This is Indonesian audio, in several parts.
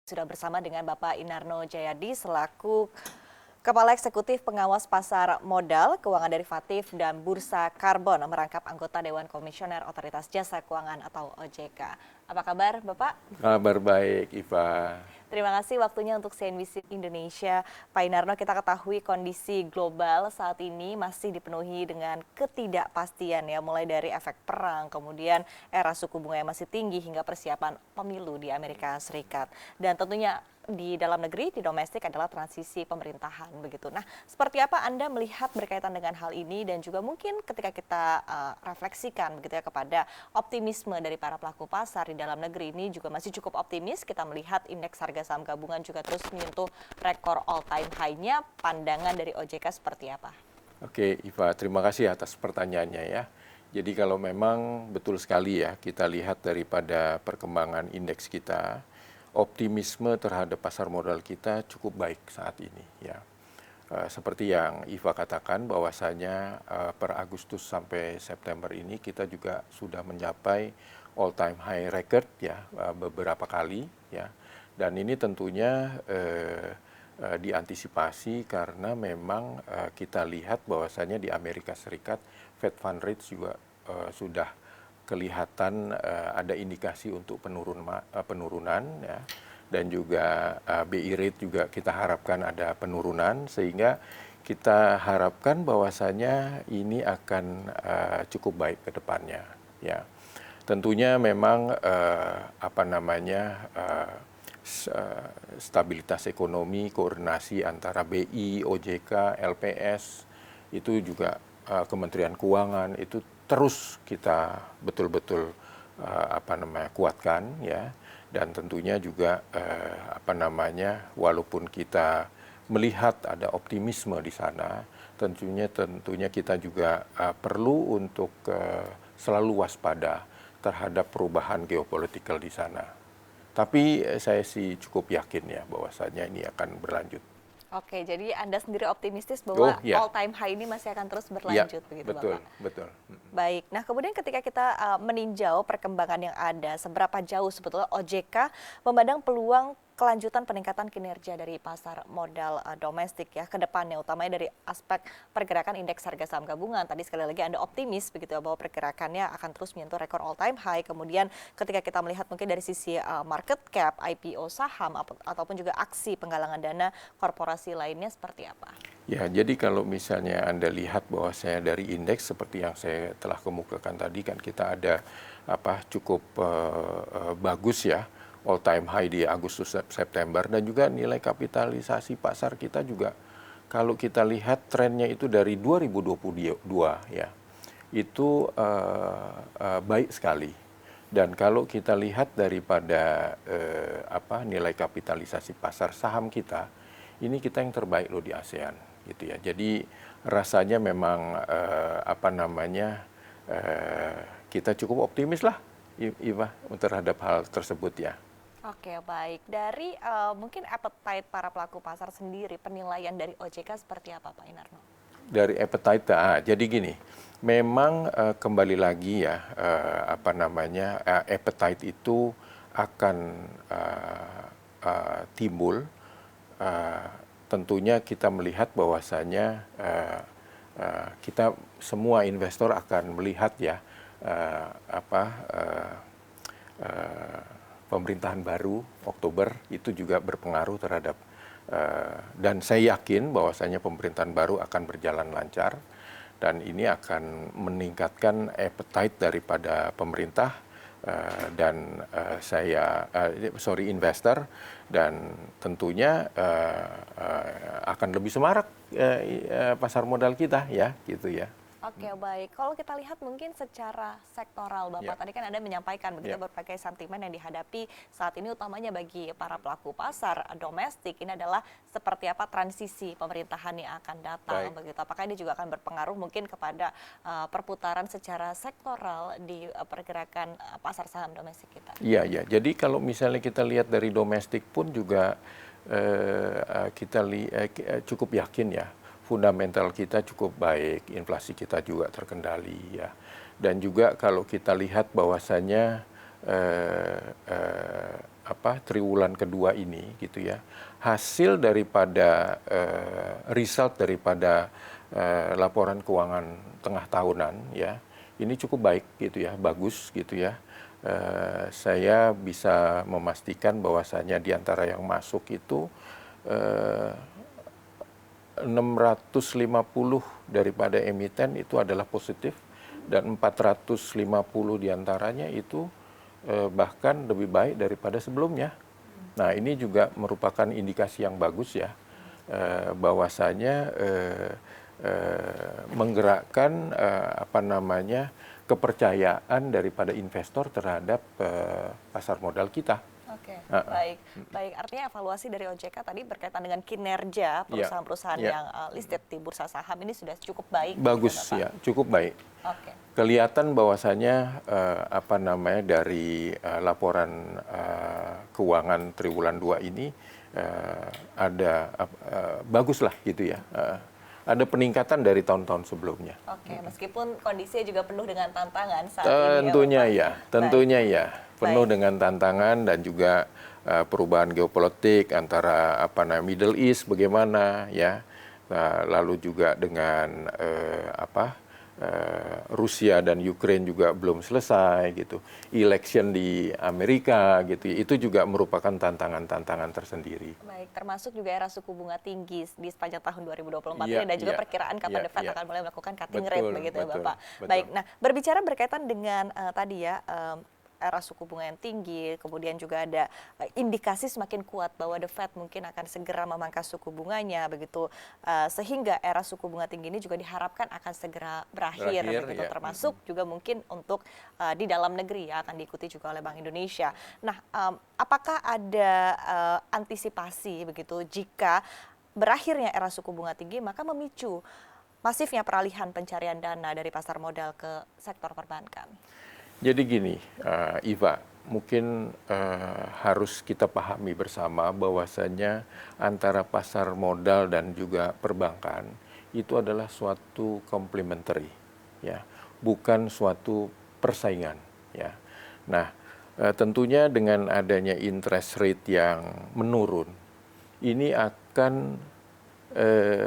Sudah bersama dengan Bapak Inarno Jayadi selaku Kepala Eksekutif Pengawas Pasar Modal, Keuangan Derivatif, dan Bursa Karbon merangkap anggota Dewan Komisioner Otoritas Jasa Keuangan atau OJK. Apa kabar Bapak? Kabar baik, Iva. Terima kasih waktunya untuk CNBC Indonesia. Pak Inarno, kita ketahui kondisi global saat ini masih dipenuhi dengan ketidakpastian ya, mulai dari efek perang, kemudian era suku bunga yang masih tinggi hingga persiapan pemilu di Amerika Serikat. Dan tentunya di dalam negeri, di domestik adalah transisi pemerintahan begitu. Nah, seperti apa Anda melihat berkaitan dengan hal ini dan juga mungkin ketika kita refleksikan begitu ya kepada optimisme dari para pelaku pasar di dalam negeri ini juga masih cukup optimis. Kita melihat indeks harga saham gabungan juga terus menyentuh rekor all time high-nya. Pandangan dari OJK seperti apa? Oke, Iva, terima kasih atas pertanyaannya ya. Jadi kalau memang betul sekali ya, kita lihat daripada perkembangan indeks kita, optimisme terhadap pasar modal kita cukup baik saat ini ya. Seperti yang Iva katakan bahwasanya per Agustus sampai September ini kita juga sudah mencapai all time high record ya beberapa kali ya. Dan ini tentunya diantisipasi karena memang kita lihat bahwasanya di Amerika Serikat Fed Fund Rate juga sudah kelihatan ada indikasi untuk penurunan ya, dan juga BI rate juga kita harapkan ada penurunan sehingga kita harapkan bahwasanya ini akan cukup baik ke depannya ya. Tentunya memang stabilitas ekonomi, koordinasi antara BI, OJK, LPS itu juga Kementerian Keuangan itu terus kita betul-betul kuatkan ya, dan tentunya juga walaupun kita melihat ada optimisme di sana, tentunya kita juga perlu untuk selalu waspada terhadap perubahan geopolitikal di sana. Tapi saya sih cukup yakin ya bahwasanya ini akan berlanjut. Oke, jadi Anda sendiri optimistis bahwa all time high ini masih akan terus berlanjut ya, begitu betul, Bapak? Betul. Baik, nah kemudian ketika kita meninjau perkembangan yang ada, seberapa jauh sebetulnya OJK memandang peluang kelanjutan peningkatan kinerja dari pasar modal domestik ya ke depannya, utamanya dari aspek pergerakan indeks harga saham gabungan. Tadi sekali lagi Anda optimis begitu ya bahwa pergerakannya akan terus menyentuh rekor all time high. Kemudian ketika kita melihat mungkin dari sisi market cap, IPO saham ataupun juga aksi penggalangan dana korporasi lainnya seperti apa? Ya, jadi kalau misalnya Anda lihat bahwa saya dari indeks seperti yang saya telah kemukakan tadi kan kita ada cukup bagus ya, all time high di Agustus September, dan juga nilai kapitalisasi pasar kita juga kalau kita lihat trennya itu dari 2022 ya, itu baik sekali. Dan kalau kita lihat daripada nilai kapitalisasi pasar saham kita, ini kita yang terbaik loh di ASEAN gitu ya. Jadi rasanya memang kita cukup optimis lah Iva terhadap hal tersebut ya. Oke, baik. Dari mungkin appetite para pelaku pasar sendiri, penilaian dari OJK seperti apa Pak Inarno? Dari appetite, jadi gini, memang kembali lagi ya, appetite itu akan timbul. Tentunya kita melihat bahwasanya kita semua investor akan melihat ya pemerintahan baru Oktober itu juga berpengaruh terhadap dan saya yakin bahwasanya pemerintahan baru akan berjalan lancar dan ini akan meningkatkan appetite daripada pemerintah dan investor, dan tentunya akan lebih semarak pasar modal kita ya gitu ya. Oke, baik. Kalau kita lihat mungkin secara sektoral, Bapak, tadi kan Anda menyampaikan begitu berbagai sentimen yang dihadapi saat ini utamanya bagi para pelaku pasar domestik. Ini adalah seperti apa transisi pemerintahan yang akan datang begitu. Apakah ini juga akan berpengaruh mungkin kepada perputaran secara sektoral di pergerakan pasar saham domestik kita? Iya. Jadi kalau misalnya kita lihat dari domestik pun juga kita cukup yakin ya. Fundamental kita cukup baik, inflasi kita juga terkendali ya. Dan juga kalau kita lihat bahwasanya triwulan kedua ini gitu ya, hasil daripada result daripada laporan keuangan tengah tahunan ya, ini cukup baik gitu ya, bagus gitu ya. Saya bisa memastikan bahwasanya di antara yang masuk itu 650 daripada emiten itu adalah positif dan 450 diantaranya itu bahkan lebih baik daripada sebelumnya. Nah, ini juga merupakan indikasi yang bagus ya, bahwasanya menggerakkan kepercayaan daripada investor terhadap pasar modal kita. Oke, baik. Artinya evaluasi dari OJK tadi berkaitan dengan kinerja perusahaan-perusahaan yang listed di bursa saham ini sudah cukup baik. Bagus gitu, ya, cukup baik. Oke. Kelihatan bahwasanya dari laporan keuangan triwulan 2 ini ada baguslah gitu ya. Ada peningkatan dari tahun-tahun sebelumnya. Oke, meskipun kondisinya juga penuh dengan tantangan saat tentunya ini. Tentunya ya, penuh dengan tantangan dan juga perubahan geopolitik antara Middle East bagaimana ya, lalu juga dengan Rusia dan Ukraine juga belum selesai gitu, election di Amerika gitu, itu juga merupakan tantangan-tantangan tersendiri. Baik, termasuk juga era suku bunga tinggi di sepanjang tahun 2024 ini dan juga perkiraan kapan The Fed akan mulai melakukan cutting rate begitu ya Bapak. Betul. Baik, nah berbicara berkaitan dengan tadi ya era suku bunga yang tinggi, kemudian juga ada indikasi semakin kuat bahwa The Fed mungkin akan segera memangkas suku bunganya begitu, sehingga era suku bunga tinggi ini juga diharapkan akan segera berakhir begitu, termasuk juga mungkin untuk di dalam negeri ya akan diikuti juga oleh Bank Indonesia. Nah, apakah ada antisipasi begitu jika berakhirnya era suku bunga tinggi maka memicu masifnya peralihan pencarian dana dari pasar modal ke sektor perbankan? Jadi gini, Iva, mungkin harus kita pahami bersama bahwasanya antara pasar modal dan juga perbankan itu adalah suatu complementary, ya, bukan suatu persaingan, ya. Nah, tentunya dengan adanya interest rate yang menurun, ini akan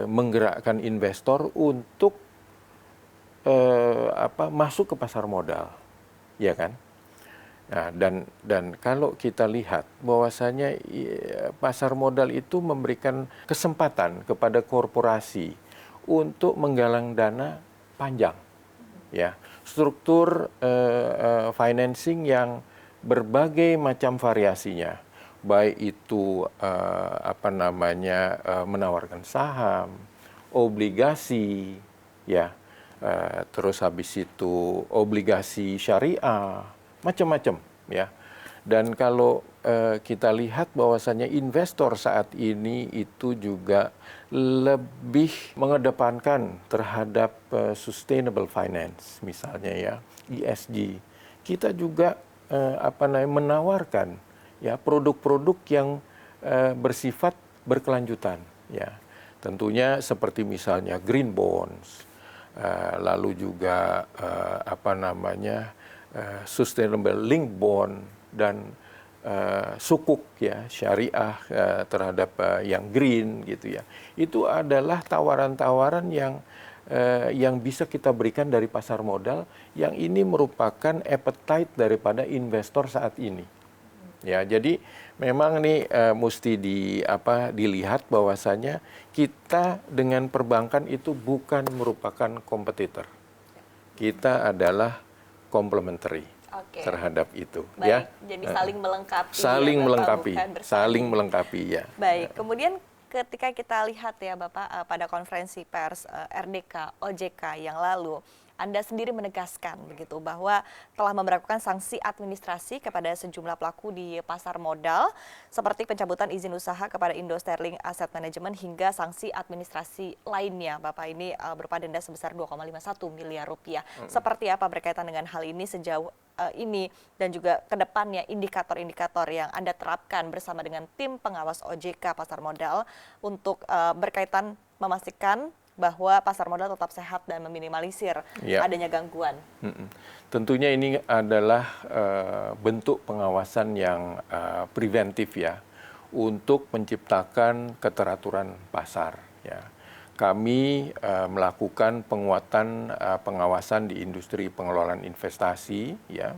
menggerakkan investor untuk masuk ke pasar modal. Ya kan? Nah, dan kalau kita lihat bahwasanya pasar modal itu memberikan kesempatan kepada korporasi untuk menggalang dana panjang, ya, struktur financing yang berbagai macam variasinya, baik itu menawarkan saham, obligasi, ya. Terus habis itu obligasi syariah, macam-macam ya. Dan kalau kita lihat bahwasannya investor saat ini itu juga lebih mengedepankan terhadap sustainable finance misalnya ya, ESG. Kita juga menawarkan ya produk-produk yang bersifat berkelanjutan ya. Tentunya seperti misalnya green bonds, lalu juga sustainable link bond dan sukuk ya syariah terhadap yang green gitu ya. Itu adalah tawaran-tawaran yang bisa kita berikan dari pasar modal yang ini merupakan appetite daripada investor saat ini. Ya, jadi memang nih mesti dilihat bahwasanya kita dengan perbankan itu bukan merupakan kompetitor. Kita adalah complementary terhadap itu. Baik, ya. Jadi saling melengkapi. Saling melengkapi ya. Baik, kemudian ketika kita lihat ya Bapak pada konferensi pers RDK OJK yang lalu, Anda sendiri menegaskan begitu bahwa telah memberlakukan sanksi administrasi kepada sejumlah pelaku di pasar modal seperti pencabutan izin usaha kepada Indo Sterling Asset Management hingga sanksi administrasi lainnya. Bapak ini berupa denda sebesar 2,51 miliar rupiah. Seperti apa berkaitan dengan hal ini sejauh ini dan juga ke depannya indikator-indikator yang Anda terapkan bersama dengan tim pengawas OJK pasar modal untuk berkaitan memastikan bahwa pasar modal tetap sehat dan meminimalisir Ya. adanya gangguan. Tentunya ini adalah bentuk pengawasan yang preventif ya, untuk menciptakan keteraturan pasar. Ya. Kami melakukan penguatan pengawasan di industri pengelolaan investasi, ya,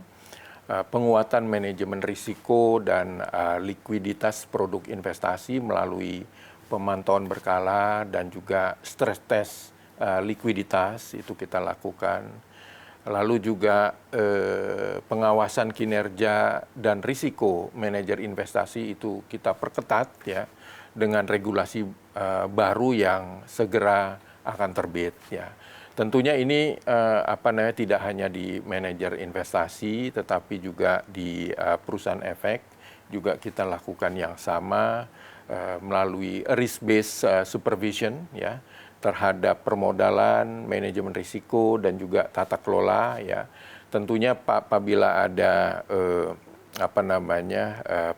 penguatan manajemen risiko dan likuiditas produk investasi melalui pemantauan berkala dan juga stress test likuiditas itu kita lakukan. Lalu juga pengawasan kinerja dan risiko manajer investasi itu kita perketat ya dengan regulasi baru yang segera akan terbit ya. Tentunya ini tidak hanya di manajer investasi, tetapi juga di perusahaan efek juga kita lakukan yang sama melalui risk-based supervision ya terhadap permodalan, manajemen risiko dan juga tata kelola ya. Tentunya apabila ada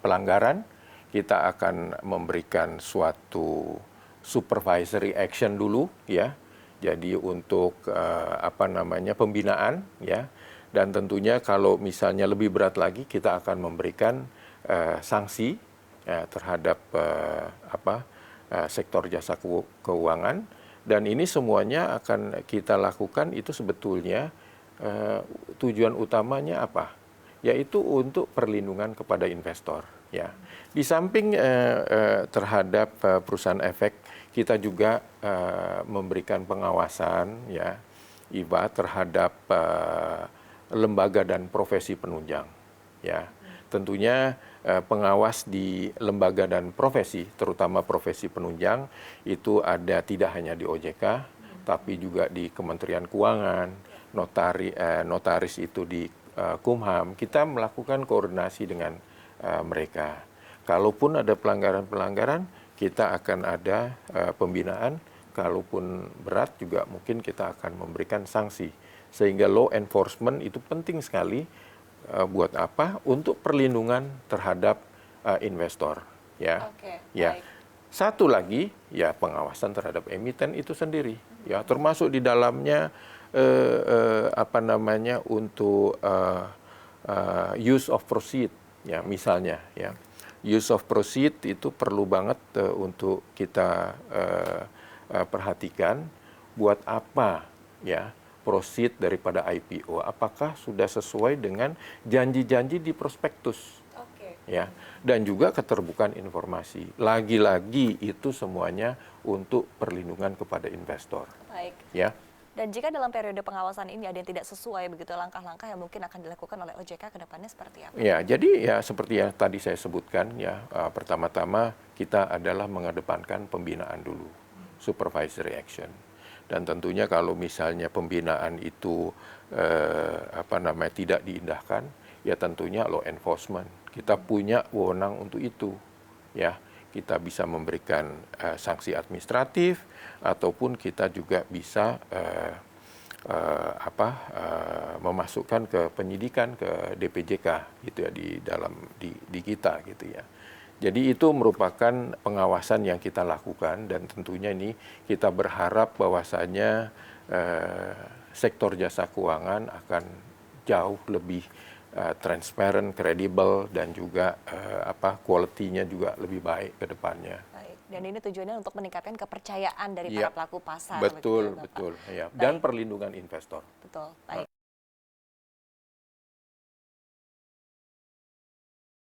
pelanggaran, kita akan memberikan suatu supervisory action dulu ya. Jadi untuk pembinaan ya, dan tentunya kalau misalnya lebih berat lagi kita akan memberikan sanksi terhadap sektor jasa keuangan, dan ini semuanya akan kita lakukan itu sebetulnya tujuan utamanya apa? Yaitu untuk perlindungan kepada investor ya. Di samping terhadap perusahaan efek, kita juga memberikan pengawasan ya IBA terhadap lembaga dan profesi penunjang ya. Tentunya pengawas di lembaga dan profesi, terutama profesi penunjang itu ada tidak hanya di OJK tapi juga di Kementerian Keuangan, notaris itu di Kumham. Kita melakukan koordinasi dengan mereka. Kalaupun ada pelanggaran-pelanggaran, kita akan ada pembinaan. Kalaupun berat juga mungkin kita akan memberikan sanksi. Sehingga law enforcement itu penting sekali. Buat apa? Untuk perlindungan terhadap investor. Ya. Oke, ya. baik. Satu lagi ya pengawasan terhadap emiten itu sendiri. Ya, termasuk di dalamnya untuk use of proceed ya misalnya ya. Use of proceed itu perlu banget untuk kita perhatikan buat apa ya proceed daripada IPO, apakah sudah sesuai dengan janji-janji di prospektus ya, dan juga keterbukaan informasi. Lagi-lagi itu semuanya untuk perlindungan kepada investor. Baik. Ya. Dan jika dalam periode pengawasan ini ada yang tidak sesuai begitu, langkah-langkah yang mungkin akan dilakukan oleh OJK ke depannya seperti apa? Ya, jadi ya seperti yang tadi saya sebutkan ya, pertama-tama kita adalah mengedepankan pembinaan dulu, supervisory action. Dan tentunya kalau misalnya pembinaan itu tidak diindahkan, ya tentunya law enforcement. Kita punya wewenang untuk itu. Ya, kita bisa memberikan sanksi administratif ataupun kita juga bisa memasukkan ke penyidikan ke DPJK gitu ya di kita gitu ya. Jadi itu merupakan pengawasan yang kita lakukan, dan tentunya ini kita berharap bahwasanya sektor jasa keuangan akan jauh lebih transparan, kredibel, dan juga quality-nya juga lebih baik ke depannya. Baik. Dan ini tujuannya untuk meningkatkan kepercayaan dari para pelaku pasar. Betul, begitu ya, Bapak? betul. Ya. Dan perlindungan investor. Betul. Baik.